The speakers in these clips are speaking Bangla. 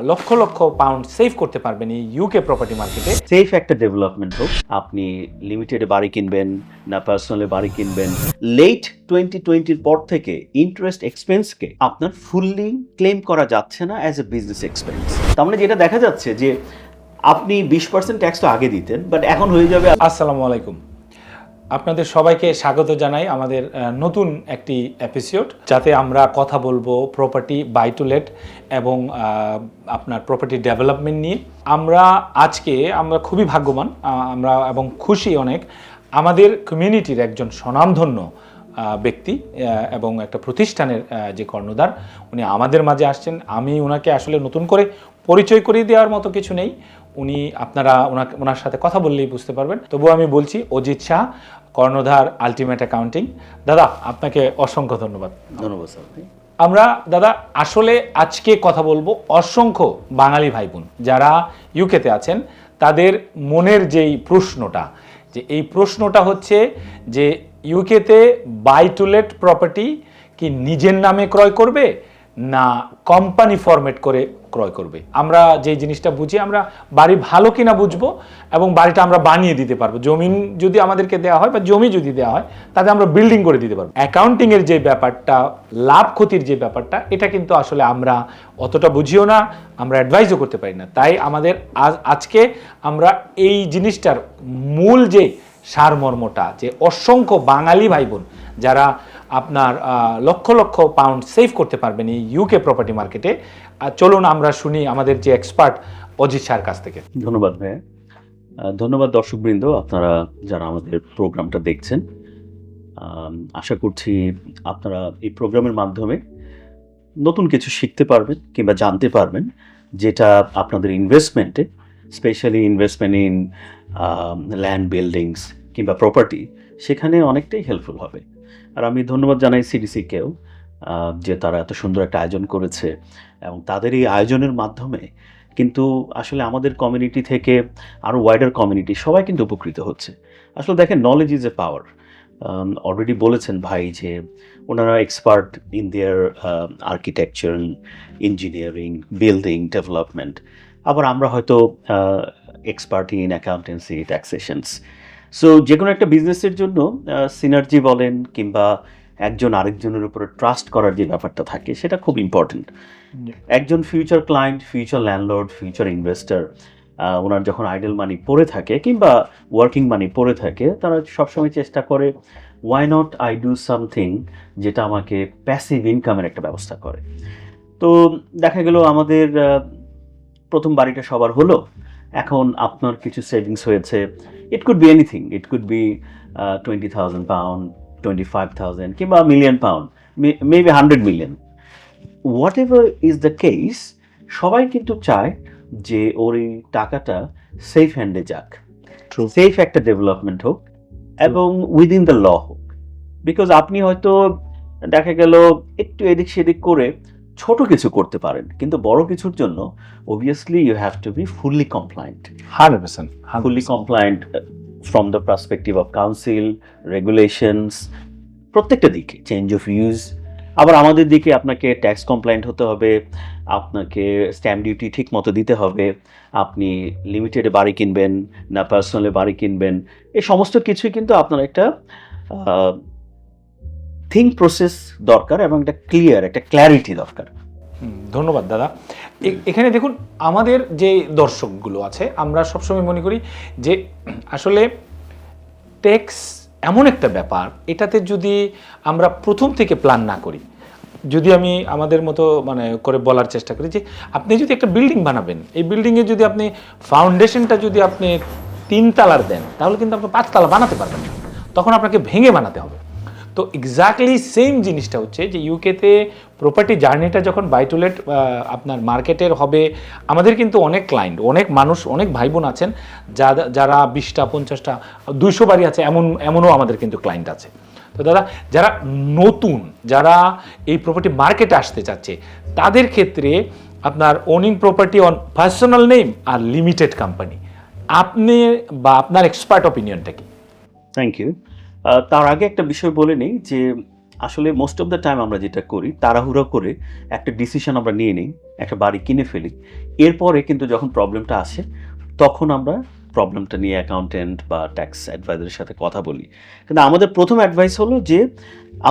লক্ষ লক্ষ পাউন্ড সেভ করতে পারবেন এই ইউকে প্রপার্টি মার্কেটে। সেফ একটা ডেভেলপমেন্ট হোক, আপনি লিমিটেডে বাড়ি কিনবেন না পার্সোনালি বাড়ি কিনবেন, লেট 2020-র পর থেকে ইন্টারেস্ট এক্সপেন্সকে আপনার ফুললি ক্লেম করা যাচ্ছে না অ্যাজ এ বিজনেস এক্সপেন্স। তার মানে যেটা দেখা যাচ্ছে যে আপনি 20% ট্যাক্স তো আগে দিতেন, বাট এখন হয়ে যাবে। আসসালামু আলাইকুম, আপনাদের সবাইকে স্বাগত জানাই আমাদের নতুন একটি এপিসোড, যাতে আমরা কথা বলবো প্রপার্টি বাই টু লেট এবং আপনার প্রপার্টি ডেভেলপমেন্ট নিয়ে। আমরা খুবই ভাগ্যবান, আমরা এবং খুশি অনেক। আমাদের কমিউনিটির একজন স্বনামধন্য ব্যক্তি এবং একটা প্রতিষ্ঠানের যে কর্ণধার, উনি আমাদের মাঝে আসছেন। আমি ওনাকে আসলে নতুন করে পরিচয় করিয়ে দেওয়ার মতো কিছু নেই, আপনারা ওনার সাথে কথা বললেই বুঝতে পারবেন। তবুও আমি বলছি, অজিত শাহ, কর্ণধার আলটিমেট অ্যাকাউন্টিং। দাদা, আপনাকে অসংখ্য ধন্যবাদ। ধন্যবাদ স্যার। আমরা দাদা আসলে আজকে কথা বলবো অসংখ্য বাঙালি ভাই বোন যারা ইউকেতে আছেন, তাদের মনের যেই প্রশ্নটা, যে এই প্রশ্নটা হচ্ছে যে ইউকেতে বাই টু লেট প্রপার্টি কি নিজের নামে ক্রয় করবে না কোম্পানি ফরম্যাট করে ক্রয় করবে। আমরা যে জিনিসটা বুঝি, আমরা বাড়ি ভালো কিনা বুঝবো এবং বাড়িটা আমরা বানিয়ে দিতে পারবো। জমি যদি আমাদেরকে দেওয়া হয় বা জমি যদি দেওয়া হয়, তাতে আমরা বিল্ডিং করে দিতে পারবো। অ্যাকাউন্টিংয়ের যে ব্যাপারটা, লাভ ক্ষতির যে ব্যাপারটা, এটা কিন্তু আসলে আমরা অতটা বুঝিও না, আমরা অ্যাডভাইসও করতে পারি না। তাই আমাদের আজকে আমরা এই জিনিসটার মূল যে সারমর্মটা, যে অসংখ্য বাঙালি ভাই বোন যারা আপনার লক্ষ লক্ষ পাউন্ড সেভ করতে পারবেন এই ইউকে প্রপার্টি মার্কেটে, চলুন আমরা শুনি আমাদের যে এক্সপার্ট অজিত শাহর কাছ থেকে। ধন্যবাদ ভাইয়া। ধন্যবাদ দর্শকবৃন্দ, আপনারা যারা আমাদের প্রোগ্রামটা দেখছেন। আশা করছি আপনারা এই প্রোগ্রামের মাধ্যমে নতুন কিছু শিখতে পারবেন কিংবা জানতে পারবেন, যেটা আপনাদের ইনভেস্টমেন্টে, specially investment in land, buildings কিংবা প্রপার্টি, সেখানে অনেকটাই হেল্পফুল হবে। আর আমি ধন্যবাদ জানাই সিডিসিকেও, যে তারা এত সুন্দর একটা আয়োজন করেছে এবং তাদের এই আয়োজনের মাধ্যমে কিন্তু আসলে আমাদের কমিউনিটি থেকে আরও ওয়াইডার কমিউনিটি সবাই কিন্তু উপকৃত হচ্ছে। আসলে দেখেন, knowledge is a power. Already বলেছেন ভাই যে ওনারা expert in their architecture, engineering, building development. আবার আমরা হয়তো এক্সপার্ট ইন অ্যাকাউন্টেন্সি, ট্যাক্সেশনস। সো যে কোনো একটা বিজনেসের জন্য সিনার্জি বলেন কিংবা একজন আরেকজনের উপরে ট্রাস্ট করার যে ব্যাপারটা থাকে, সেটা খুব ইম্পর্টেন্ট। একজন future client, future landlord, future investor, ওনার যখন আইডল মানি পড়ে থাকে কিংবা ওয়ার্কিং মানি পড়ে থাকে, তারা সবসময় চেষ্টা করে why not I do something যেটা আমাকে প্যাসিভ ইনকামের একটা ব্যবস্থা করে। তো দেখা গেল আমাদের প্রথম বাড়িটা সবার হলো, এখন আপনার কিছু সেভিংস হয়েছে। It could be anything, it could be 20,000 pound, 25,000 কিংবা million pound, maybe 100 million. What ever is the case, সবাই কিন্তু চায় যে ওর এই টাকাটা সেফ হ্যান্ডে যাক, সেফ একটা ডেভেলপমেন্ট হোক এবং উইদিন দ্য ল হোক। বিকজ আপনি হয়তো দেখা গেল একটু এদিক সেদিক করে ছোট কিছু করতে পারেন, কিন্তু বড় কিছুর জন্য obviously you have to be fully compliant. 100% fully compliant from the perspective of council, regulations, প্রত্যেকটা দিকে, চেঞ্জ অফ ইউজ। আবার আমাদের দিকে আপনাকে ট্যাক্স কমপ্লায়েন্ট হতে হবে, আপনাকে স্ট্যাম্প ডিউটি ঠিক মতো দিতে হবে, আপনি লিমিটেডে বাড়ি কিনবেন না পার্সোনালি বাড়ি কিনবেন, এই সমস্ত কিছুই কিন্তু আপনার একটা থিঙ্ক প্রসেস দরকার এবং একটা ক্লিয়ার, একটা ক্ল্যারিটি দরকার। ধন্যবাদ দাদা। এখানে দেখুন, আমাদের যে দর্শকগুলো আছে, আমরা সবসময় মনে করি যে আসলে ট্যাক্স এমন একটা ব্যাপার, এটাতে যদি আমরা প্রথম থেকে প্ল্যান না করি, যদি আমি আমাদের মতো করে বলার চেষ্টা করি যে আপনি যদি একটা বিল্ডিং বানাবেন, এই বিল্ডিংয়ে যদি আপনি ফাউন্ডেশনটা যদি আপনি 3 তালার দেন, তাহলে কিন্তু আপনি 5 তালা বানাতে পারবেন না, তখন আপনাকে ভেঙে বানাতে হবে। তো এক্স্যাক্টলি সেম জিনিসটা হচ্ছে যে ইউকেতে প্রপার্টি জার্নিটা যখন বাই টু লেট আপনার মার্কেটের হবে, আমাদের কিন্তু অনেক ক্লায়েন্ট, অনেক মানুষ, অনেক ভাই বোন আছেন যারা 20টা 50টা 200 বাড়ি আছে, এমনও আমাদের কিন্তু ক্লায়েন্ট আছে। তো দাদা, যারা নতুন, যারা এই প্রপার্টি মার্কেটে আসতে চাচ্ছে, তাদের ক্ষেত্রে আপনার owning property on personal name আর লিমিটেড কোম্পানি, আপনি বা আপনার এক্সপার্ট অপিনিয়নটা কি? Thank you. তার আগে একটা বিষয় বলে নিই যে আসলে মোস্ট অফ দ্য টাইম আমরা যেটা করি, তাড়াহুড়ো করে একটা ডিসিশন আমরা নিয়ে নিই, একটা বাড়ি কিনে ফেলি। এরপরে কিন্তু যখন প্রবলেমটা আসে, তখন আমরা প্রবলেমটা নিয়ে অ্যাকাউন্টেন্ট বা ট্যাক্স অ্যাডভাইজারের সাথে কথা বলি। কিন্তু আমাদের প্রথম অ্যাডভাইস হলো যে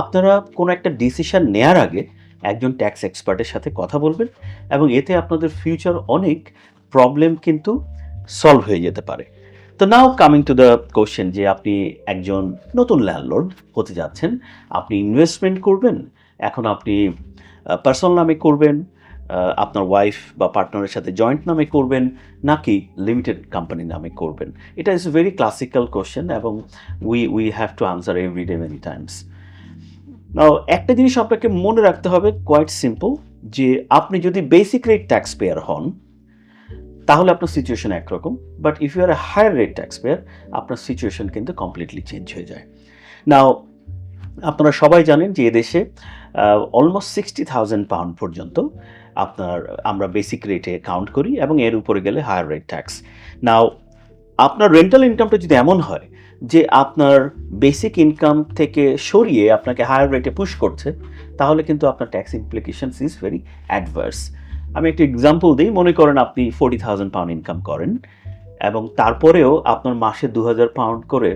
আপনারা কোনো একটা ডিসিশন নেওয়ার আগে একজন ট্যাক্স এক্সপার্টের সাথে কথা বলবেন, এবং এতে আপনাদের ফিউচার অনেক প্রবলেম কিন্তু সলভ হয়ে যেতে পারে। তো নাও কামিং টু দ্য কোশ্চেন, যে আপনি একজন নতুন ল্যান্ডলর্ড হতে যাচ্ছেন, আপনি ইনভেস্টমেন্ট করবেন, এখন আপনি পার্সোনাল নামে করবেন, আপনার ওয়াইফ বা পার্টনারের সাথে জয়েন্ট নামে করবেন, নাকি লিমিটেড কোম্পানি নামে করবেন? এটা ইজ ভেরি ক্লাসিক্যাল কোশ্চেন, এবং we have to answer everyday many times. Now একটা জিনিস আপনাকে মনে রাখতে হবে, কোয়াইট সিম্পল, যে আপনি যদি বেসিক রেট ট্যাক্স পেয়ার হন তাহলে আপনার সিচুয়েশন একরকম, but if you are a higher rate tax payer আপনার সিচুয়েশন কিন্তু কমপ্লিটলি চেঞ্জ হয়ে যায়। নাও আপনারা সবাই জানেন যে এদেশে অলমোস্ট £60,000 পর্যন্ত আমরা বেসিক রেটে কাউন্ট করি, এবং এর উপরে গেলে হায়ার রেট ট্যাক্স। নাও আপনার রেন্টাল ইনকামটা যদি এমন হয় যে আপনার বেসিক ইনকাম থেকে সরিয়ে আপনাকে হায়ার রেটে পুশ করছে, তাহলে কিন্তু আপনার tax implications is very adverse. আমি একটা এক্সাম্পল দিই, মনে করেন আপনি £40,000 ইনকাম করেন, এবং তারপরেও আপনার মাসে £2,000 করে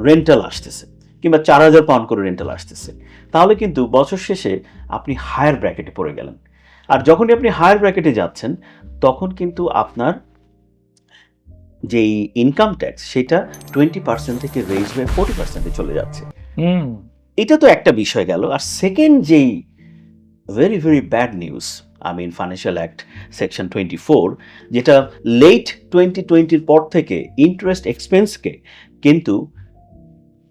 রেন্টাল আসতেছে, কিংবা £4,000 করে রেন্টাল আসতেছে, তাহলে কিন্তু বছর শেষে আপনি হায়ার ব্র্যাকেটে পড়ে গেলেন। আর যখনই আপনি হায়ার ব্র্যাকেটে যাচ্ছেন, তখন কিন্তু আপনার যেই ইনকাম ট্যাক্স সেটা 20% থেকে রেজ হয়ে 40% চলে যাচ্ছে। এটা তো একটা বিষয় গেল। আর সেকেন্ড যেই very very bad news, financial act section 24, যেটা লেট 2020 পর থেকে ইন্টারেস্ট এক্সপেন্সকে কিন্তু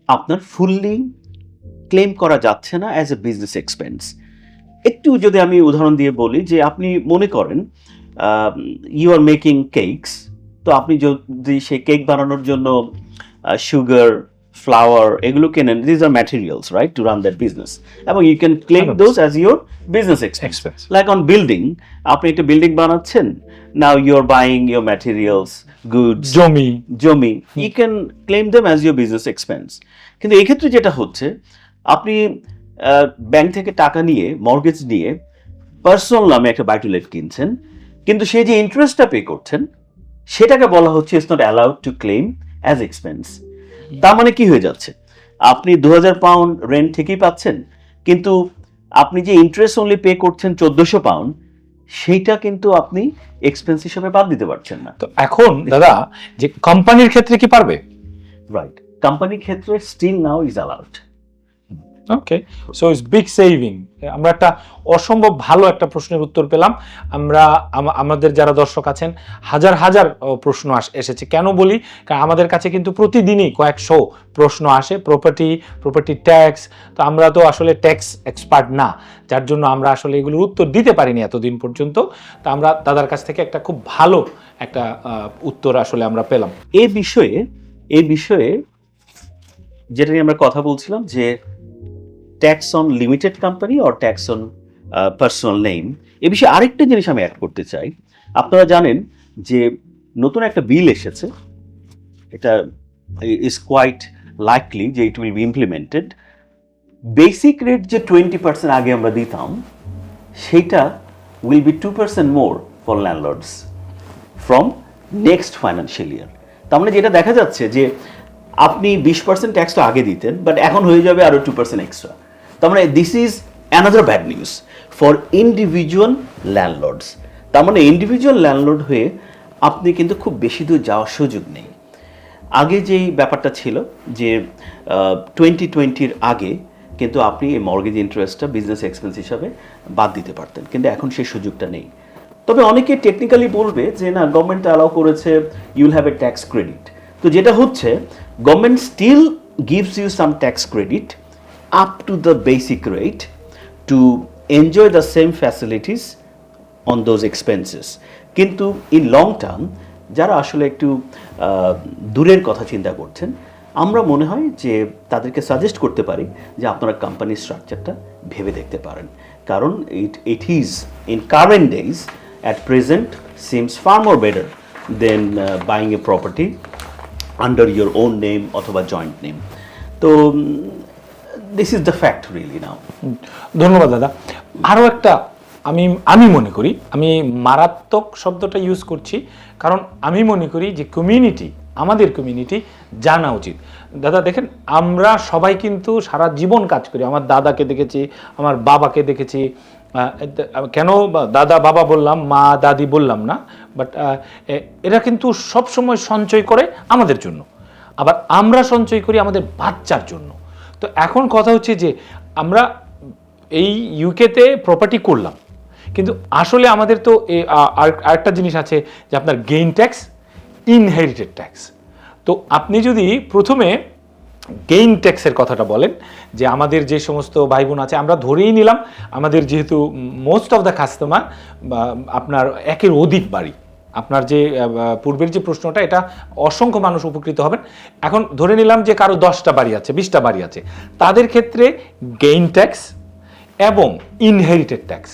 আপনার ফুললি ক্লেম করা যাচ্ছে না অ্যাজ এ বিজনেস এক্সপেন্স। একটু যদি আমি উদাহরণ দিয়ে বলি, যে আপনি মনে করেন ইউ আর মেকিং কেকস, তো আপনি যদি সেই কেক বানানোর জন্য সুগার, ফ্লাওয়ার এগুলো কেনেন, this are materials, right, to run that business, এবং you can claim those as your business expense. Like on building, আপনি একটা বিল্ডিং বানাচ্ছেন, now you are buying your materials, goods, জমি, you can claim them as your business expense. কিন্তু এক্ষেত্রে যেটা হচ্ছে, আপনি ব্যাংক থেকে টাকা নিয়ে, মর্গেজ নিয়ে পার্সোনাল নামে একটা বাই টু লেট কিনছেন, কিন্তু সেই যে ইন্টারেস্টটা পে করছেন সেটাকে বলা হচ্ছে it's not allowed to claim as expense. তার মানে কি হয়ে যাচ্ছে, আপনি £2,000 রেন্ট ঠিকই পাচ্ছেন, কিন্তু আপনি যে ইন্টারেস্ট অনলি পে করছেন £1,400, সেইটা কিন্তু আপনি এক্সপেন্স হিসেবে বাদ দিতে পারছেন না। তো এখন দাদা, যে কোম্পানির ক্ষেত্রে কি পারবে? রাইট, কোম্পানির ক্ষেত্রে still now is allowed. Okay, so it's big saving. আমরা একটা অসম্ভব ভালো একটা প্রশ্নের উত্তর পেলাম। আমাদের যারা দর্শক আছেন, হাজার হাজার প্রশ্ন এসেছে। কেন বলি, কারণ আমাদের কাছে কিন্তু প্রতিদিনই কয়েকশো প্রশ্ন আসে, প্রপার্টি ট্যাক্স। তো আমরা তো আসলে ট্যাক্স এক্সপার্ট না, যার জন্য আমরা আসলে এগুলোর উত্তর দিতে পারিনি এতদিন পর্যন্ত। তো আমরা দাদার কাছ থেকে একটা খুব ভালো একটা উত্তর আসলে আমরা পেলাম। এই বিষয়ে যেটা নিয়ে আমরা কথা বলছিলাম, যে tax on limited company or tax on personal name, এ বিষয়ে আরেকটা জিনিস আমি অ্যাড করতে চাই। আপনারা জানেন যে নতুন একটা বিল এসেছে, এটা ইজ কোয়াইট লাইকলি যে ইট will be implemented. Basic rate যে 20% আগে আমরা দিতাম, সেইটা will be 2% more for landlords from next financial year. তার মানে যেটা দেখা যাচ্ছে যে আপনি 20% ট্যাক্স তো আগে দিতেন, বাট এখন হয়ে যাবে আরো 2% এক্সট্রা। তার মানে this is another bad news for individual landlords. তার মানে ইন্ডিভিজুয়াল ল্যান্ডলর্ড হয়ে আপনি কিন্তু খুব বেশি দূর যাওয়ার সুযোগ নেই। আগে যেই ব্যাপারটা ছিল যে 2020 আগে কিন্তু আপনি এই মর্গেজ ইন্টারেস্টটা বিজনেস এক্সপেন্স হিসাবে বাদ দিতে পারতেন, কিন্তু এখন সেই সুযোগটা নেই। তবে অনেকে টেকনিক্যালি বলবে যে না, গভর্নমেন্ট অ্যালাউ করেছে, you'll have a tax credit. তো যেটা হচ্ছে, government still gives you some tax credit up to the basic rate to enjoy the same facilities on those expenses. কিন্তু ইন লং টার্ম যারা আসলে একটু দূরের কথা চিন্তা করছেন, আমরা মনে হয় যে তাদেরকে সাজেস্ট করতে পারি যে আপনারা কোম্পানির স্ট্রাকচারটা ভেবে দেখতে পারেন, কারণ it is in current days at present seems far more better than buying a property under your own name অথবা joint name. তো this is the fact really now. ধন্যবাদ দাদা। আরও একটা আমি মনে করি, আমি মারাত্মক শব্দটা ইউজ করছি কারণ আমি মনে করি যে আমাদের কমিউনিটি জানা উচিত। দাদা দেখেন, আমরা সবাই কিন্তু সারা জীবন কাজ করি। আমার দাদাকে দেখেছি, আমার বাবাকে দেখেছি, কেন দাদা বাবা বললাম, মা দাদি বললাম না, বাট এরা কিন্তু সব সময় সঞ্চয় করে আমাদের জন্য, আবার আমরা সঞ্চয় করি আমাদের বাচ্চার জন্য। তো এখন কথা হচ্ছে যে আমরা এই ইউকেতে প্রপার্টি করলাম, কিন্তু আসলে আমাদের তো আরেকটা জিনিস আছে যে আপনার গেইন ট্যাক্স, ইনহেরিটেড ট্যাক্স। তো আপনি যদি প্রথমে গেইন ট্যাক্সের কথাটা বলেন, যে আমাদের যে সমস্ত ভাই বোন আছে, আমরা ধরেই নিলাম আমাদের যেহেতু মোস্ট অফ দ্য কাস্টমার আপনার একের অধিক বাড়ি, আপনার যে পূর্বের যে প্রশ্নটা, এটা অসংখ্য মানুষ উপকৃত হবেন। এখন ধরে নিলাম যে কারো 10টা বাড়ি আছে, 20টা বাড়ি আছে, তাদের ক্ষেত্রে গেইন ট্যাক্স এবং ইনহেরিটেড ট্যাক্স,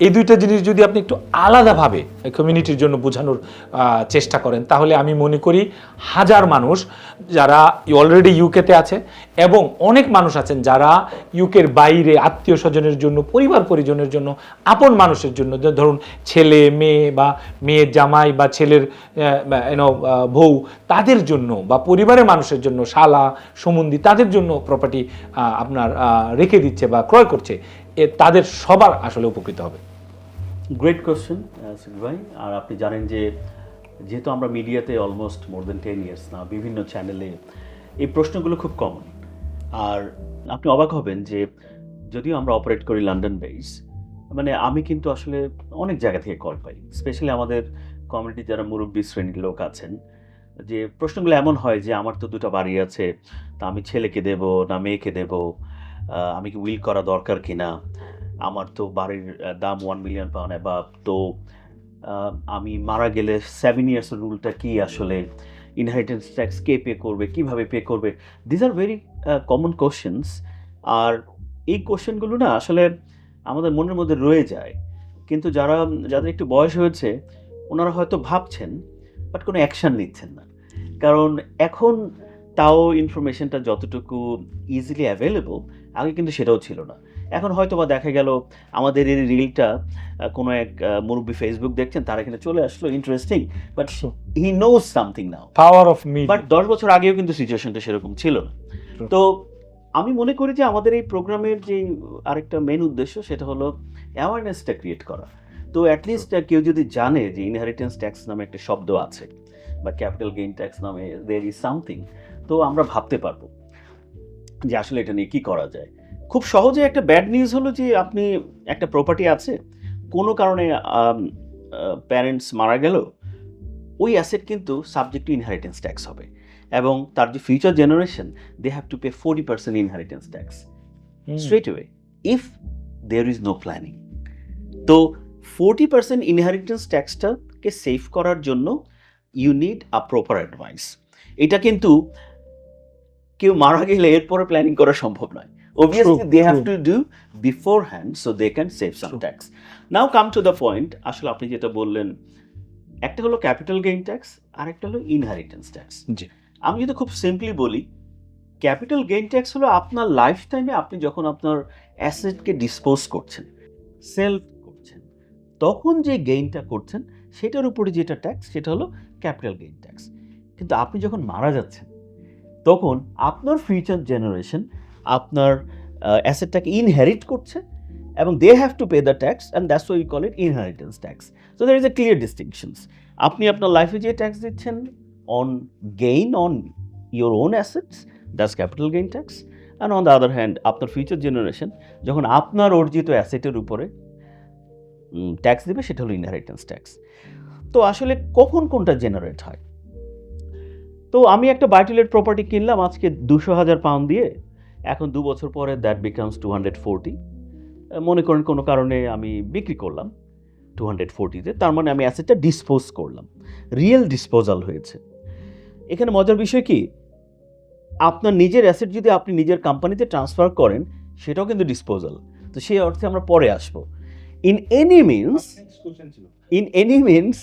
এই দুইটা জিনিস যদি আপনি একটু আলাদাভাবে কমিউনিটির জন্য বোঝানোর চেষ্টা করেন, তাহলে আমি মনে করি হাজার মানুষ যারা অলরেডি ইউকেতে আছে এবং অনেক মানুষ আছেন যারা ইউকের বাইরে আত্মীয় স্বজনের জন্য, পরিবার পরিজনের জন্য, আপন মানুষের জন্য, ধরুন ছেলে মেয়ে বা মেয়ের জামাই বা ছেলের বউ, তাদের জন্য বা পরিবারের মানুষের জন্য, শালা সম্বন্ধী, তাদের জন্য প্রপার্টি আপনার রেখে দিচ্ছে বা ক্রয় করছে, তাদের সবার আসলে উপকৃত হবে। গ্রেট কোয়েশ্চেন সুনীল ভাই। আর আপনি জানেন যে যেহেতু আমরা মিডিয়াতে অলমোস্ট মোর দেন 10 ইয়ার্স না, বিভিন্ন চ্যানেলে এই প্রশ্নগুলো খুব কমন। আর আপনি অবাক হবেন যে যদিও আমরা অপারেট করি লন্ডন বেস, মানে আমি কিন্তু আসলে অনেক জায়গা থেকে কল পাই, স্পেশালি আমাদের কমিউনিটি যারা মুরব্বী শ্রেণীর লোক আছেন, যে প্রশ্নগুলো এমন হয় যে আমার তো 2টা বাড়ি আছে, তা আমি ছেলেকে দেব না মেয়েকে দেব, আমি কি উইল করা দরকার কিনা, আমার তো বাড়ির দাম 1 মিলিয়ন পাউন্ড অ্যাবাভ, তো আমি মারা গেলে 7 ইয়ার্সের রুলটা কি, আসলে ইনহেরিটেন্স ট্যাক্স কে পে করবে, কিভাবে পে করবে, this are very common questions. আর এই কোশ্চেনগুলো না আসলে আমাদের মনের মধ্যে রয়ে যায়, কিন্তু যাদের একটু বয়স হয়েছে ওনারা হয়তো ভাবছেন বাট কোনো অ্যাকশান নিচ্ছেন না, কারণ এখন তাও ইনফরমেশনটা যতটুকু ইজিলি অ্যাভেলেবল, আগে কিন্তু সেটাও ছিল না। এখন হয়তো বা দেখা গেল আমাদের এই রিলটা কোনো এক মুরব্বী ফেসবুক দেখছেন, তার এখানে চলে আসলো, interesting, but he knows something now, power of media. But 10 বছর আগেও কিন্তু সিচুয়েশনটা সেরকম ছিল না। তো আমি মনে করি যে আমাদের এই প্রোগ্রামের যে আরেকটা মেন উদ্দেশ্য, সেটা হলো অ্যাওয়ারনেসটা ক্রিয়েট করা। তো অ্যাটলিস্ট কেউ যদি জানে যে ইনহেরিটেন্স ট্যাক্স নামে একটা শব্দ আছে বা ক্যাপিটাল গেইন ট্যাক্স নামে দেয়ার ইজ সামথিং, তো আমরা ভাবতে পারবো যে আসলে এটা নিয়ে কী করা যায়। খুব সহজে একটা ব্যাড নিউজ হলো যে আপনি একটা প্রপার্টি আছে, কোনো কারণে প্যারেন্টস মারা গেল, ওই অ্যাসেট কিন্তু সাবজেক্ট টু ইনহেরিটেন্স ট্যাক্স হবে, এবং তার যে future generation, they have to pay 40% inheritance tax straight way if there is no planning. তো 40% ইনহেরিটেন্স ট্যাক্সটাকে সেভ করার জন্য you need a proper advice. এটা কিন্তু কেউ মারা গেলে এরপরে প্ল্যানিং করা সম্ভব নয়। Obviously, they have to do beforehand so they can save some tax. Now come to the point, আসলে আপনি যেটা বললেন, একটা হলো ক্যাপিটাল গেইন ট্যাক্স আর একটা হলো ইনহেরিটেন্স ট্যাক্স। আমি যদি খুব সিম্পলি বলি, ক্যাপিটাল গেইন ট্যাক্স হলো আপনার লাইফ টাইমে আপনি যখন আপনার অ্যাসেটকে ডিসপোজ করছেন, সেল করছেন, তখন যে গেইনটা করছেন সেটার উপরে যেটা ট্যাক্স, সেটা হলো ক্যাপিটাল গেইন ট্যাক্স। কিন্তু আপনি যখন মারা যাচ্ছেন, তখন আপনার ফিউচার জেনারেশন আপনার অ্যাসেটটাকে ইনহেরিট করছে, এবং they have to pay the tax, and that's why we call it inheritance tax. So there is a clear distinctions. আপনি আপনার লাইফে যে ট্যাক্স দিচ্ছেন on gain on your own assets, that's capital gain tax, and on the other hand আপনার ফিউচার জেনারেশন যখন আপনার অর্জিত অ্যাসেটের উপরে ট্যাক্স দেবে, সেটা হলো ইনহেরিটেন্স ট্যাক্স। তো আসলে কখন কোনটা জেনারেট হয়? তো আমি একটা বাইটুলেট প্রপার্টি কিনলাম আজকে 200,000 পাউন্ড দিয়ে, এখন 2 বছর পরে দ্যাট বিকামস 240। মনে করেন কোনো কারণে আমি বিক্রি করলাম 240-তে, তার মানে আমি অ্যাসেটটা ডিসপোজ করলাম, রিয়েল ডিসপোজাল হয়েছে। এখানে মজার বিষয় কি, আপনার নিজের অ্যাসেট যদি আপনি নিজের কোম্পানিতে ট্রান্সফার করেন, সেটাও কিন্তু ডিসপোজাল। তো সেই অর্থে আমরা পরে আসবো। In any means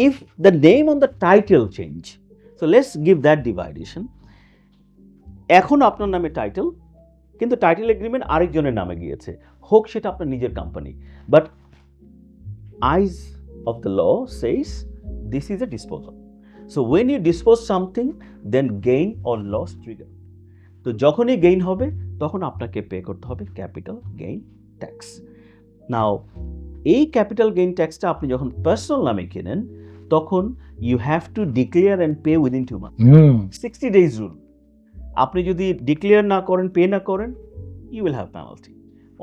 if the name on the title change, so let's give that dividation. এখন আপনার নামে টাইটেল, কিন্তু টাইটেল এগ্রিমেন্ট আরেকজনের নামে গিয়েছে, হোক সেটা আপনার নিজের company, but eyes of the law says this is a disposal. So when you dispose something then gain or loss trigger. তো যখনই গেইন হবে তখন আপনাকে পে করতে হবে ক্যাপিটাল গেইন ট্যাক্স। নাও এই ক্যাপিটাল গেইন ট্যাক্সটা আপনি যখন পার্সোনাল নামে কেনেন তখন you have to declare and pay within 2 months, 60 days rule. আপনি যদি ডিক্লেয়ার না করেন, পে না করেন, ইউ উইল হ্যাভ পেনাল্টি।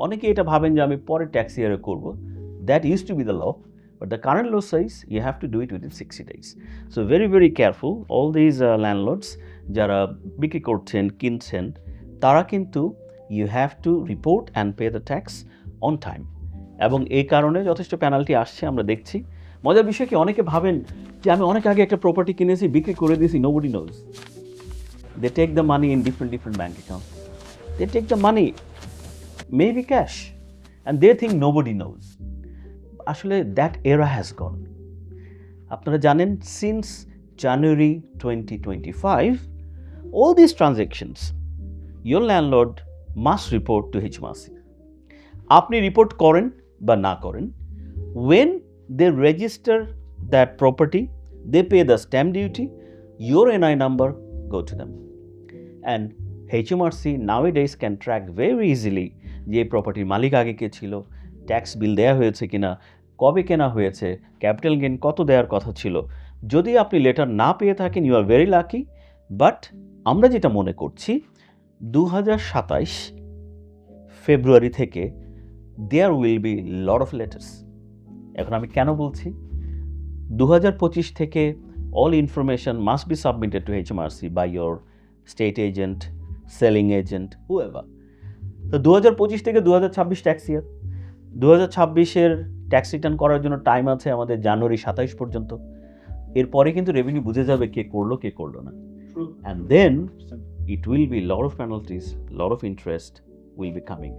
অনেকে এটা ভাবেন যে আমি পরে ট্যাক্স ইয়ারে করবো, that use to be the law, but the current law says you have to do it within 60 days. So very very careful, all these landlords যারা বিক্রি করছেন, কিনছেন, তারা কিন্তু you have to report and pay the tax on time, এবং এই কারণে যথেষ্ট পেনাল্টি আসছে আমরা দেখছি। মজার বিষয় কি, অনেকে ভাবেন যে আমি অনেক আগে একটা প্রপার্টি কিনেছি, বিক্রি করে দিয়েছি, nobody knows. They take the money in different bank accounts. They take the money, maybe cash, and they think nobody knows. আসলে দ্যাট এরা হ্যাজ গন। আপনারা জানেন since January 2025 all these transactions your landlord must report to HMRC. আপনি রিপোর্ট করেন বা না করেন, when they register that property they pay the stamp duty, your NI number go to them, and HMRC nowadays can track very easily যে প্রপার্টির মালিক আগে কে ছিল, ট্যাক্স বিল দেওয়া হয়েছে কিনা, কবে কেনা হয়েছে, ক্যাপিটাল গেইন কত দেওয়ার কথা ছিল। যদি আপনি লেটার না পেয়ে থাকেন you are very lucky, but আমরা যেটা মনে করছি 2027 ফেব্রুয়ারি থেকে there will be lot of letters. এখন আমি কেন বলছি 2025 থেকে all information must be submitted to HMRC by your state agent, selling agent, whoever. তো 2025 থেকে 2026 ট্যাক্স ইয়ার, 2026-এর ট্যাক্স রিটার্ন করার জন্য টাইম আছে আমাদের জানুয়ারি 27 পর্যন্ত। এরপরে কিন্তু রেভিনিউ বুঝে যাবে কে করলো কে করলো না, and then it will be lot of penalties, lot of interest will be coming.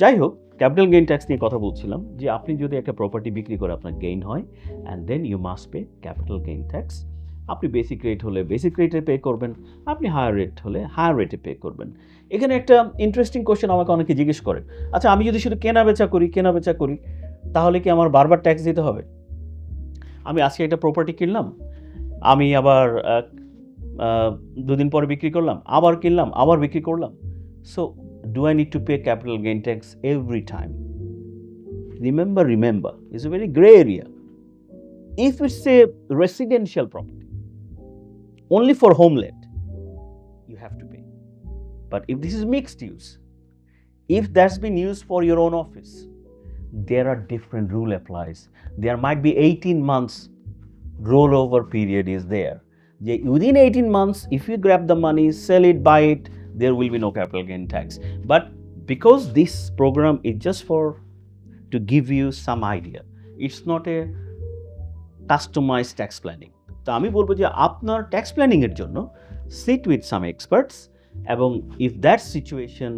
যাই হোক, ক্যাপিটাল গেইন ট্যাক্স নিয়ে কথা বলছিলাম যে আপনি যদি একটা প্রপার্টি বিক্রি করে আপনার গেইন হয়, and then you must pay capital gain tax. আপনি বেসিক রেট হলে বেসিক রেটে পে করবেন, আপনি হায়ার রেট হলে হায়ার রেটে পে করবেন। এখানে একটা ইন্টারেস্টিং কোয়েশ্চেন আমাকে অনেকে জিজ্ঞেস করে, আচ্ছা আমি যদি শুধু কেনা বেচা করি তাহলে কি আমার বারবার ট্যাক্স দিতে হবে? আমি আজকে একটা প্রপার্টি কিনলাম, আমি আবার 2 দিন পরে বিক্রি করলাম, আবার কিনলাম, আবার বিক্রি করলাম, so do I need to pay capital gain tax every time? Remember, it's a very gray area. If it's a residential property, only for home let, you have to pay. But if this is mixed use, if that's been used for your own office, there are different rule applies. There might be 18 months rollover period is there. Within 18 months, if you grab the money, sell it, buy it, there will be no capital gain tax. But because this program is just to give you some idea, it's not a customized tax planning. তো আমি বলবো যে আপনার ট্যাক্স প্ল্যানিং এর জন্য sit with some experts, এবং if that situation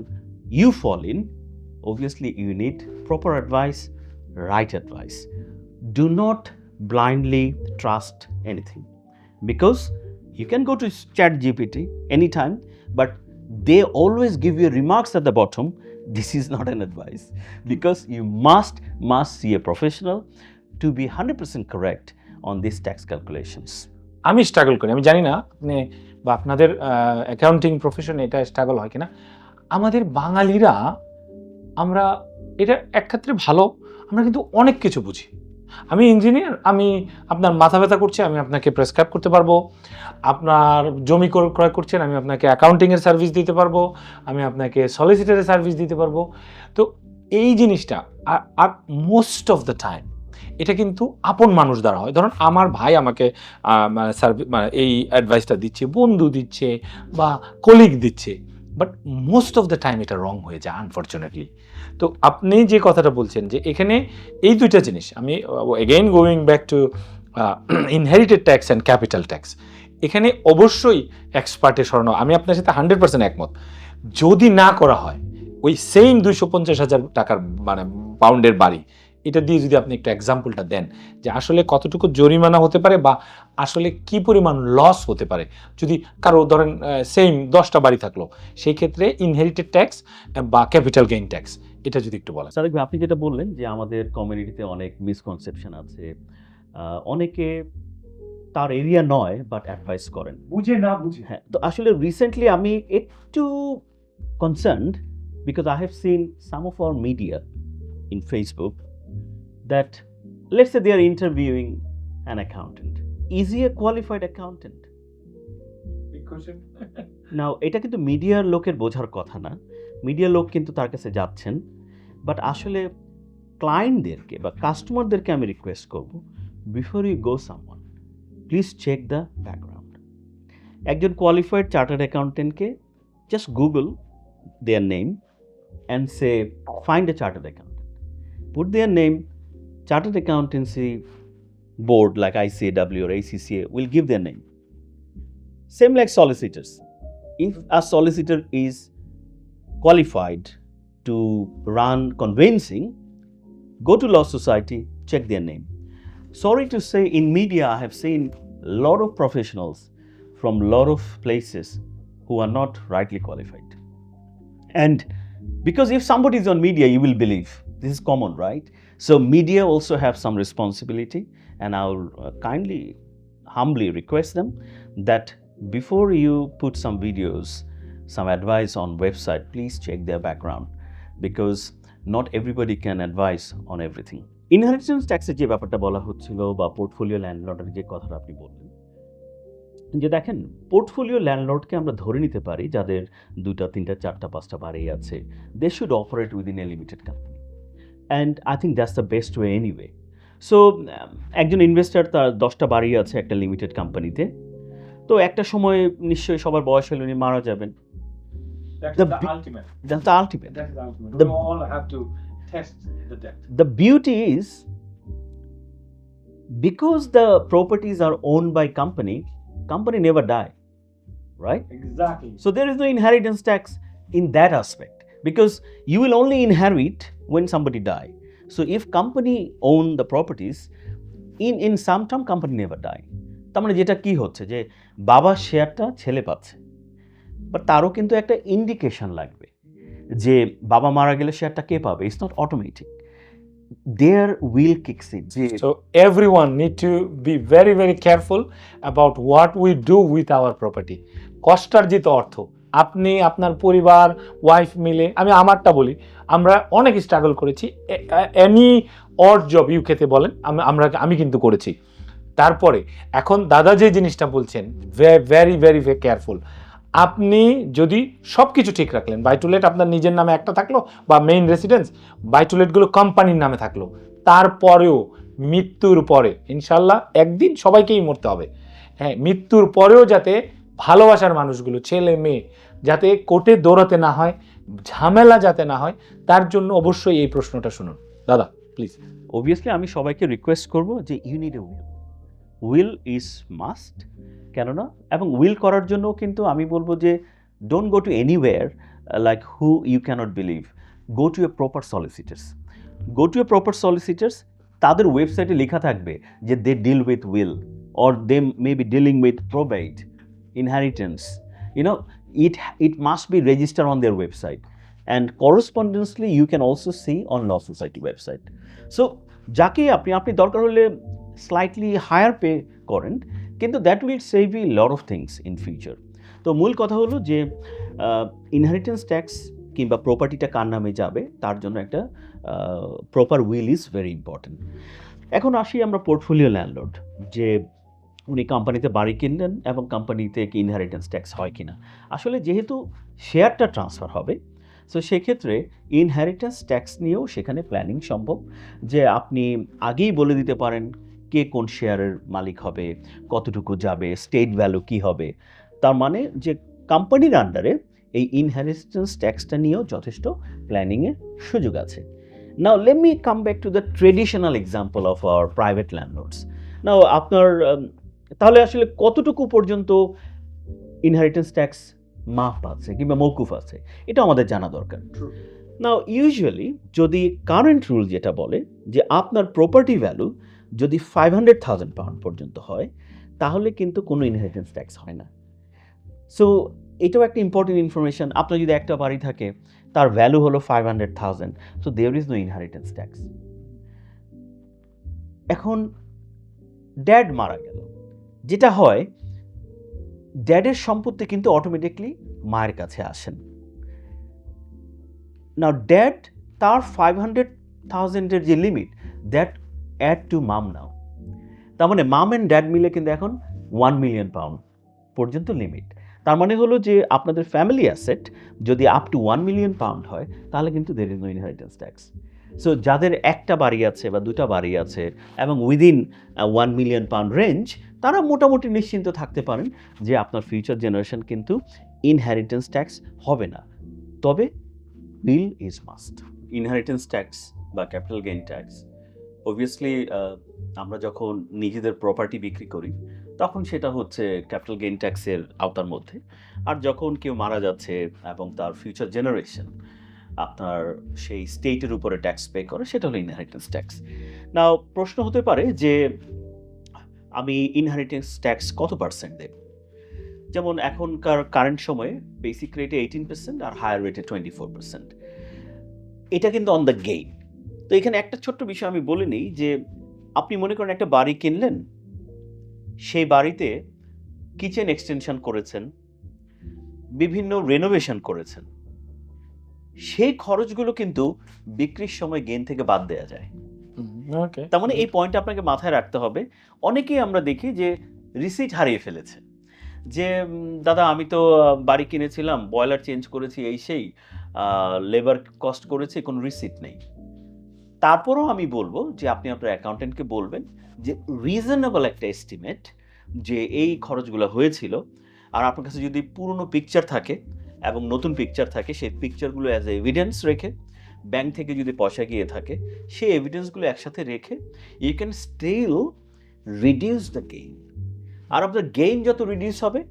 you fall in, obviously you need proper advice, right advice. Do not blindly trust anything, because you can go to ChatGPT anytime, but they always give you remarks at the bottom. This is not an advice, because you must see a professional to be 100% correct on these tax calculations. আমি স্ট্রাগল করি, আমি জানি না আপনি বা আপনাদের অ্যাকাউন্টিং প্রফেশনে এটা স্ট্রাগল হয় কিনা। আমাদের বাঙালিরা আমরা এটা এক ক্ষেত্রে ভালো, আমরা কিন্তু অনেক কিছু বুঝি। আমি ইঞ্জিনিয়ার, আমি আপনার মাথা ব্যথা করছে, আমি আপনাকে প্রেসক্রাইব করতে পারবো। আপনার জমি ক্রয় করছেন, আমি আপনাকে অ্যাকাউন্টিংয়ের সার্ভিস দিতে পারবো, আমি আপনাকে সলিসিটারের সার্ভিস দিতে পারবো। তো এই জিনিসটা আর মোস্ট অফ দ্য টাইম এটা কিন্তু আপন মানুষ দ্বারা হয়। ধরুন আমার ভাই আমাকে এই অ্যাডভাইসটা দিচ্ছে, বন্ধু দিচ্ছে বা কলিগ দিচ্ছে, but most of the time এটা রং হয়ে যায় আনফর্চুনেটলি। তো আপনি যে কথাটা বলছেন যে এখানে এই দুইটা জিনিস, আমি again going back to inherited tax and capital tax, এখানে অবশ্যই এক্সপার্টের শরণ। আমি আপনার সাথে 100% একমত। যদি না করা হয় ওই সেম 250,000 টাকার পাউন্ডের বাড়ি এটা দিয়ে যদি আপনি একটু এক্সাম্পলটা দেন যে আসলে কতটুকু জরিমানা হতে পারে বা আসলে কি পরিমাণ লস হতে পারে যদি কারো ধরেন সেম 10টা বাড়ি থাকলো, সেই ক্ষেত্রে ইনহেরিটেড ট্যাক্স বা ক্যাপিটাল গেইন ট্যাক্স, এটা যদি একটু বলেন। সাদিক ভাই, আপনি যেটা বললেন যে আমাদের কমিউনিটিতে অনেক মিসকনসেপশন আছে, অনেকে তার এরিয়া নয় বাট অ্যাডভাইস করেন, বুঝে না বুঝে। হ্যাঁ। তো আসলে রিসেন্টলি আমি একটু concerned because I have seen some of our media in Facebook that let's say they are interviewing an accountant, is he a qualified accountant? Now এটা কিন্তু মিডিয়ার লোকের বোঝার কথা না, মিডিয়ার লোক কিন্তু তার কাছে যাচ্ছেন, বাট আসলে ক্লায়েন্টদেরকে বা কাস্টমারদেরকে আমি রিকোয়েস্ট করব, before you go someone, please check the background. একজন কোয়ালিফাইড চার্টার্ড অ্যাকাউন্টেন্টকে just google their name and say find a chartered accountant, put their name, chartered accountancy board like ICAW or ACCA will give their name. Same like solicitors. If a solicitor is qualified to run conveyancing, go to law society, check their name. Sorry to say, in media I have seen a lot of professionals from a lot of places who are not rightly qualified. And because if somebody is on media, you will believe. This is common, right? So media also have some responsibility, and I'll kindly, humbly request them that before you put some videos, some advice on website, please check their background, because not everybody can advise on everything. Inheritance ট্যাক্সের যে ব্যাপারটা বলা হচ্ছিল বা পোর্টফোলিও ল্যান্ডলর্ডের যে কথাটা আপনি বললেন, যে দেখেন পোর্টফোলিও ল্যান্ডলর্ডকে আমরা ধরে নিতে পারি যাদের 2টা 3টা 4টা 5টা বাড়ি আছে, they should operate within a limited company, and I think that's the best way anyway. So একজন ইনভেস্টার তার 10টা বাড়ি আছে একটা লিমিটেড কোম্পানিতে, তো একটা সময় নিশ্চয়ই সবার বয়স হলে উনি মারা যাবেন। That's The the bi- ultimate. That's the ultimate. That is the ultimate. The- We all have to test the debt. The beauty is, because the properties are owned by company never die, right? Exactly. So there is no inheritance tax in that aspect, because you will only inherit when somebody die. So if company own the properties, in some term company never die. তার মানে যেটা কি হচ্ছে যে বাবার শেয়ারটা ছেলে পাচ্ছে, বাট তারও কিন্তু একটা ইন্ডিকেশন লাগবে যে বাবা মারা গেলে শেয়ারটা কে পাবে। It's not automatic, there will kicks in. So everyone need to be very very careful about what we do with our property. কষ্টার্জিত অর্থ আপনি আপনার পরিবার ওয়াইফ মিলে, আমি আমারটা বলি, আমরা অনেক স্ট্রাগল করেছি। এনি অড জব ইউকেতে বলেন, আমি কিন্তু করেছি। তারপরে এখন দাদা যে জিনিসটা বলছেন, ভেরি ভেরি কেয়ারফুল। আপনি যদি সব কিছু ঠিক রাখলেন, বাই টু লেট আপনার নিজের নামে একটা থাকলো বা মেইন রেসিডেন্স, বাই টু লেটগুলো কোম্পানির নামে থাকলো, তারপরেও মৃত্যুর পরে ইনশাল্লাহ একদিন সবাইকেই মরতে হবে, হ্যাঁ, মৃত্যুর পরেও যাতে ভালোবাসার মানুষগুলো, ছেলে মেয়ে, যাতে কোর্টে দৌড়াতে না হয়, ঝামেলা যাতে না হয়, তার জন্য অবশ্যই এই প্রশ্নটা শুনুন দাদা প্লিজ। অবভিয়াসলি আমি সবাইকে রিকোয়েস্ট করব যে you need a will, will is must. কেননা এবং উইল করার জন্য কিন্তু আমি বলবো যে don't go to anywhere like who you can't believe, go to a proper solicitors, go to a proper solicitors. তাদের ওয়েবসাইটে লেখা থাকবে যে they deal with will or they may be dealing with probate, inheritance, you know, it must be registered on their website, and correspondingly you can also see on law society website. So যাকে আপনি দরকার হলে স্লাইটলি হায়ার পে করেন, কিন্তু that will save you lot of things in future. তো মূল কথা হলো যে ইনহেরিটেন্স ট্যাক্স কিংবা প্রপার্টিটা কার নামে যাবে তার জন্য একটা proper will is very important. এখন আসি আমরা পোর্টফোলিও ল্যান্ডলর্ড, যে উনি কোম্পানিতে বাড়ি কিনলেন এবং কোম্পানিতে কি ইনহেরিটেন্স ট্যাক্স হয় কিনা। আসলে যেহেতু শেয়ারটা ট্রান্সফার হবে, সো সেক্ষেত্রে ইনহেরিটেন্স ট্যাক্স নিয়েও সেখানে প্ল্যানিং সম্ভব, যে আপনি আগেই বলে দিতে পারেন কে কোন শেয়ারের মালিক হবে, কতটুকু যাবে, স্টেট ভ্যালু কী হবে। তার মানে যে কোম্পানির আন্ডারে এই ইনহেরিটেন্স ট্যাক্সটা নিয়েও যথেষ্ট প্ল্যানিংয়ের সুযোগ আছে। Now let me come back to the traditional example of our private landlords. Now আপনার তাহলে আসলে কতটুকু পর্যন্ত ইনহেরিটেন্স ট্যাক্স মাফ আছে কিংবা মৌকুফ আছে, এটা আমাদের জানা দরকার। নাও ইউজুয়ালি যদি কারেন্ট রুল যেটা বলে যে আপনার প্রপার্টি ভ্যালু যদি 500,000 পাউন্ড পর্যন্ত হয় তাহলে কিন্তু কোনো ইনহেরিটেন্স ট্যাক্স হয় না। সো এটাও একটা ইম্পর্টেন্ট ইনফরমেশন। আপনার যদি একটা বাড়ি থাকে তার ভ্যালু হলো 500,000, so there is no inheritance tax. এখন ড্যাড মারা গেল, যেটা হয় ড্যাডের সম্পত্তি কিন্তু অটোমেটিকলি মায়ের কাছে আসেন। নাও ড্যাড তার 500,000-এর যে লিমিট দ্যাট অ্যাড টু মাম নাও, তার মানে মাম অ্যান্ড ড্যাড মিলে কিন্তু এখন 1 মিলিয়ন পাউন্ড পর্যন্ত লিমিট। তার মানে হলো যে আপনাদের ফ্যামিলি অ্যাসেট যদি আপ টু 1 মিলিয়ন পাউন্ড হয় তাহলে কিন্তু there is no inheritance tax. So যাদের একটা বাড়ি আছে বা দুটা বাড়ি আছে এবং উইদিন 1 মিলিয়ন পাউন্ড রেঞ্জ, তারা মোটামুটি নিশ্চিন্ত থাকতে পারেন যে আপনার ফিউচার জেনারেশন কিন্তু ইনহেরিটেন্স ট্যাক্স হবে না। তবে will is must. Inheritance tax বা ক্যাপিটাল গেইন ট্যাক্স অবভিয়াসলি আমরা যখন নিজেদের প্রপার্টি বিক্রি করি তখন সেটা হচ্ছে ক্যাপিটাল গেইন ট্যাক্সের আওতার মধ্যে। আর যখন কেউ মারা যাচ্ছে এবং তার ফিউচার জেনারেশন আপনার সেই স্টেটের উপরে ট্যাক্স পে করে, সেটা হলো ইনহেরিটেন্স ট্যাক্স। নাও প্রশ্ন হতে পারে যে আমি ইনহেরিটেন্স ট্যাক্স কত পার্সেন্ট দেব? যেমন এখনকার কারেন্ট সময়ে বেসিক রেটে 18% আর হায়ার রেটে 24%। এটা কিন্তু অন দ্য গেইন। তো এখানে একটা ছোট্ট বিষয় আমি বলে নিই যে আপনি মনে করেন একটা বাড়ি কিনলেন, সেই বাড়িতে কিচেন এক্সটেনশন করেছেন, বিভিন্ন রেনোভেশন করেছেন, সেই খরচগুলো কিন্তু বিক্রির সময় গেইন থেকে বাদ দেওয়া যায়। ওকে, তার মানে এই পয়েন্ট আপনাকে মাথায় রাখতে হবে। অনেকেই আমরা দেখি যে রিসিট হারিয়ে ফেলেছে, যে দাদা আমি তো বাড়ি কিনেছিলাম, বয়লার চেঞ্জ করেছি, এই সেই লেবার কস্ট করেছি, কোনো রিসিট নেই। তারপরেও আমি বলবো যে আপনি আপনার অ্যাকাউন্টেন্টকে বলবেন যে রিজনেবল একটা এস্টিমেট যে এই খরচগুলো হয়েছিল। আর আপনার কাছে যদি পুরনো পিকচার থাকে এবং নতুন পিকচার থাকে, সেই পিকচারগুলো অ্যাজ এ এভিডেন্স রেখে, ব্যাংক থেকে যদি পয়সা গিয়ে থাকে সেই এভিডেন্সগুলো একসাথে রেখে you can still reduce the gain. আর আপনার গেইন যত রিডিউস হবে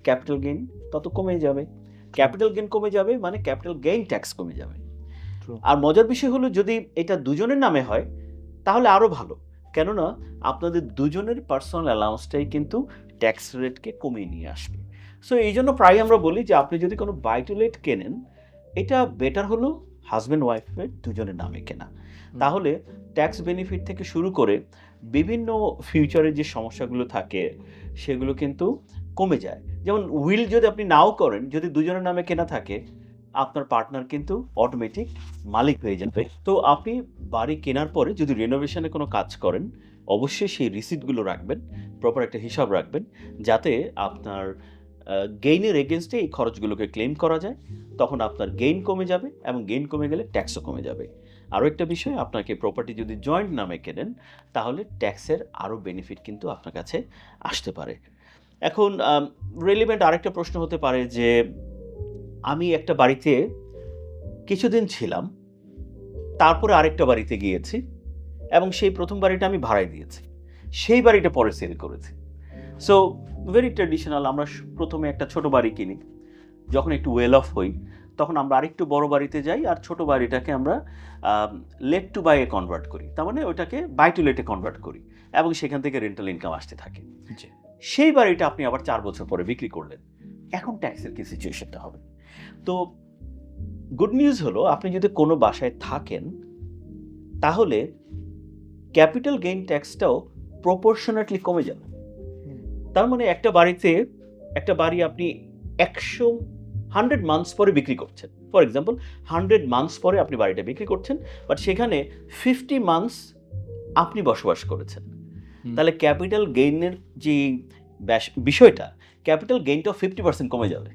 ক্যাপিটাল গেইন তত কমে যাবে। ক্যাপিটাল গেইন কমে যাবে মানে ক্যাপিটাল গেইন ট্যাক্স কমে যাবে। আর মজার বিষয় হলো যদি এটা দুজনের নামে হয় তাহলে আরও ভালো, কেননা আপনাদের দুজনের পার্সোনাল অ্যালাউন্সটাই কিন্তু ট্যাক্স রেটকে কমিয়ে নিয়ে আসবে। সো এই জন্য প্রায় আমরা বলি যে আপনি যদি কোনো বাই টু লেট কেনেন, এটা বেটার হলো হাজব্যান্ড ওয়াইফের দুজনের নামে কেনা। তাহলে ট্যাক্স বেনিফিট থেকে শুরু করে বিভিন্ন ফিউচারের যে সমস্যাগুলো থাকে সেগুলো কিন্তু কমে যায়। যেমন উইল যদি আপনি নাও করেন, যদি দুজনের নামে কেনা থাকে, আপনার পার্টনার কিন্তু অটোমেটিক মালিক হয়ে যাবে। তো আপনি বাড়ি কেনার পরে যদি রেনোভেশনে কোনো কাজ করেন, অবশ্যই সেই রিসিটগুলো রাখবেন, প্রপার একটা হিসাব রাখবেন, যাতে আপনার গেইনের এগেনস্টে এই খরচগুলোকে ক্লেম করা যায়। তখন আপনার গেইন কমে যাবে এবং গেইন কমে গেলে ট্যাক্সও কমে যাবে। আরও একটা বিষয়, আপনাকে প্রপার্টি যদি জয়েন্ট নামে কেনেন তাহলে ট্যাক্সের আরও বেনিফিট কিন্তু আপনার কাছে আসতে পারে। এখন রেলিভেন্ট আরেকটা প্রশ্ন হতে পারে যে আমি একটা বাড়িতে কিছুদিন ছিলাম, তারপরে আরেকটা বাড়িতে গিয়েছি এবং সেই প্রথম বাড়িটা আমি ভাড়ায় দিয়েছি, সেই বাড়িটা পরে সেল করেছি। সো ভেরি ট্র্যাডিশনাল, আমরা প্রথমে একটা ছোট বাড়ি কিনি, যখন একটু ওয়েল অফ হই তখন আমরা আরেকটু বড় বাড়িতে যাই আর ছোট বাড়িটাকে আমরা লেট টু বাইয়ে কনভার্ট করি, তার মানে ওইটাকে বাই টু লেটে কনভার্ট করি এবং সেখান থেকে রেন্টাল ইনকাম আসতে থাকে। সেই বাড়িটা আপনি আবার 4 বছর পরে বিক্রি করলেন, এখন ট্যাক্সের কি সিচুয়েশনটা হবে? তো গুড নিউজ হলো আপনি যদি কোনো বাসায় থাকেন তাহলে ক্যাপিটাল গেইন ট্যাক্সটাও প্রপোর্শনেটলি কমে যাবে। তার মানে একটা বাড়ি আপনি 100 মান্থস পরে বিক্রি করছেন, ফর এক্সাম্পল 100 মান্থস পরে আপনি বাড়িটা বিক্রি করছেন, বাট সেখানে 50 মান্থস আপনি বসবাস করেছেন। তাহলে ক্যাপিটাল গেইনের যে বিষয়টা, ক্যাপিটাল গেইনটাও 50% কমে যাবে।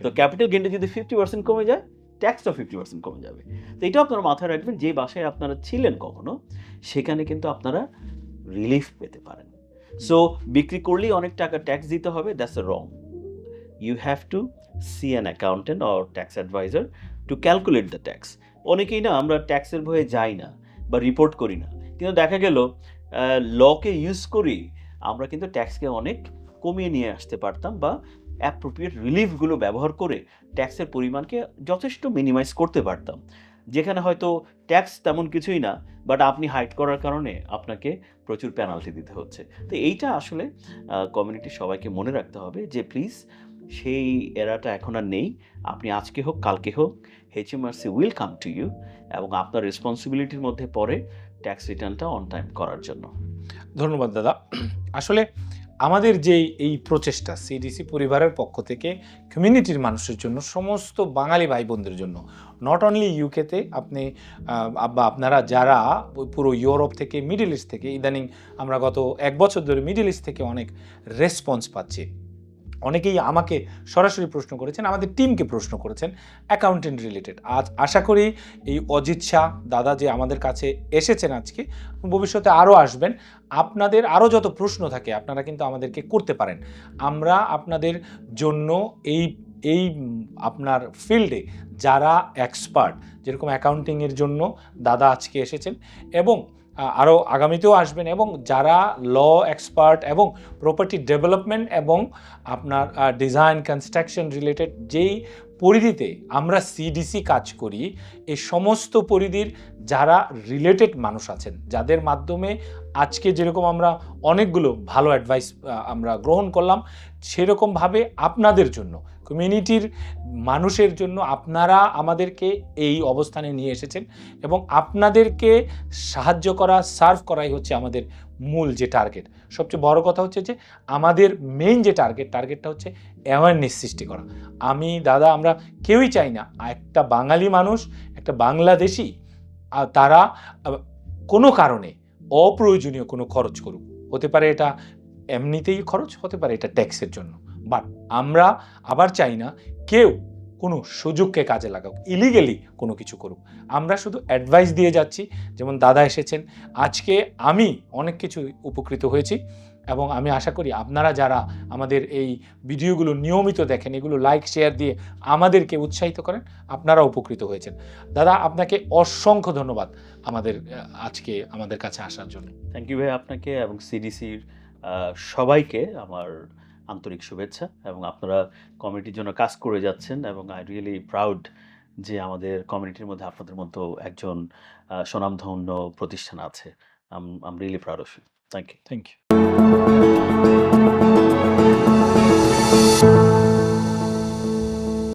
তো ক্যাপিটাল গেইনটা যদি 50% কমে যায়, ট্যাক্সটাও 50% কমে যাবে। তো এটাও আপনারা মাথায় রাখবেন, যে বাসায় আপনারা ছিলেন কখনো সেখানে কিন্তু আপনারা রিলিফ পেতে পারেন। সো বিক্রি করলেই অনেক টাকা ট্যাক্স দিতে হবে, that's wrong. You have to see an accountant or tax adviser to calculate the tax. অনেকেই না আমরা ট্যাক্সের ভয়ে যাই না বা রিপোর্ট করি না, কিন্তু দেখা গেল লকে ইউজ করি আমরা কিন্তু ট্যাক্সকে অনেক কমিয়ে নিয়ে আসতে পারতাম বা অ্যাপ্রোপ্রিয়েট রিলিফগুলো ব্যবহার করে ট্যাক্সের পরিমাণকে যথেষ্ট মিনিমাইজ করতে পারতাম, যেখানে হয়তো ট্যাক্স তেমন কিছুই না, বাট আপনি হাইড করার কারণে আপনাকে প্রচুর পেনাল্টি দিতে হচ্ছে। তো এইটা আসলে কমিউনিটির সবাইকে মনে রাখতে হবে যে প্লিজ সেই এরাটা এখন আর নেই। আপনি আজকে হোক কালকে হোক HMRC will come to you, এবং আপনার রেসপন্সিবিলিটির মধ্যে পড়ে ট্যাক্স রিটার্নটা অন টাইম করার জন্য। ধন্যবাদ দাদা। আসলে আমাদের যে এই প্রচেষ্টা সিডিসি পরিবারের পক্ষ থেকে কমিউনিটির মানুষের জন্য, সমস্ত বাঙালি ভাই বোনদের জন্য, নট অনলি ইউকেতে, আপনি বা আপনারা যারা ওই পুরো ইউরোপ থেকে, মিডল ইস্ট থেকে, ইদানিং আমরা গত 1 বছর ধরে মিডল ইস্ট থেকে অনেক রেসপন্স পাচ্ছি। অনেকেই আমাকে সরাসরি প্রশ্ন করেছেন, আমাদের টিমকে প্রশ্ন করেছেন অ্যাকাউন্টেন্ট রিলেটেড। আজ আশা করি এই অজিত শাহ দাদা যে আমাদের কাছে এসেছেন আজকে, ভবিষ্যতে আরও আসবেন, আপনাদের আরও যত প্রশ্ন থাকে আপনারা কিন্তু আমাদেরকে করতে পারেন। আমরা আপনাদের জন্য এই এই আপনার ফিল্ডে যারা এক্সপার্ট, যেরকম অ্যাকাউন্টিংয়ের জন্য দাদা আজকে এসেছেন এবং আরও আগামীতেও আসবেন, এবং যারা ল এক্সপার্ট এবং প্রপার্টি ডেভেলপমেন্ট এবং আপনার ডিজাইন কনস্ট্রাকশন রিলেটেড যেই পরিধিতে আমরা সিডিসি কাজ করি, এই সমস্ত পরিধির যারা রিলেটেড মানুষ আছেন, যাদের মাধ্যমে আজকে যেরকম আমরা অনেকগুলো ভালো অ্যাডভাইস আমরা গ্রহণ করলাম, সেরকমভাবে আপনাদের জন্য, কমিউনিটির মানুষের জন্য আপনারা আমাদেরকে এই অবস্থানে নিয়ে এসেছেন, এবং আপনাদেরকে সাহায্য করা, সার্ভ করাই হচ্ছে আমাদের মূল যে টার্গেট। সবচেয়ে বড় কথা হচ্ছে যে আমাদের মেইন যে টার্গেটটা হচ্ছে অ্যাওয়ারনেস সৃষ্টি করা। আমি দাদা, আমরা কেউই চাই না একটা বাঙালি মানুষ, একটা বাংলাদেশি তারা কোনো কারণে অপ্রয়োজনীয় কোনো খরচ করুক। হতে পারে এটা এমনিতেই খরচ, হতে পারে এটা ট্যাক্সের জন্য, বাট আমরা আবার চাই না কেউ কোনো সুযোগকে কাজে লাগাক, ইলিগেলি কোনো কিছু করুক। আমরা শুধু অ্যাডভাইস দিয়ে যাচ্ছি। যেমন দাদা এসেছেন আজকে, আমি অনেক কিছু উপকৃত হয়েছি, এবং আমি আশা করি আপনারা যারা আমাদের এই ভিডিওগুলো নিয়মিত দেখেন, এগুলো লাইক শেয়ার দিয়ে আমাদেরকে উৎসাহিত করেন, আপনারা উপকৃত হয়েছেন। দাদা, আপনাকে অসংখ্য ধন্যবাদ আজকে আমাদের কাছে আসার জন্য। থ্যাংক ইউ ভাই আপনাকে এবং সিডিসির সবাইকে আমার আন্তরিক শুভেচ্ছা, এবং আপনারা কমিউনিটির জন্য কাজ করে যাচ্ছেন, এবং আই রিয়েলি প্রাউড যে আমাদের কমিউনিটির মধ্যে আপনাদের মতো একজন স্বনামধন্য প্রতিষ্ঠান আছে। I am really proud of you. Thank you. Thank you.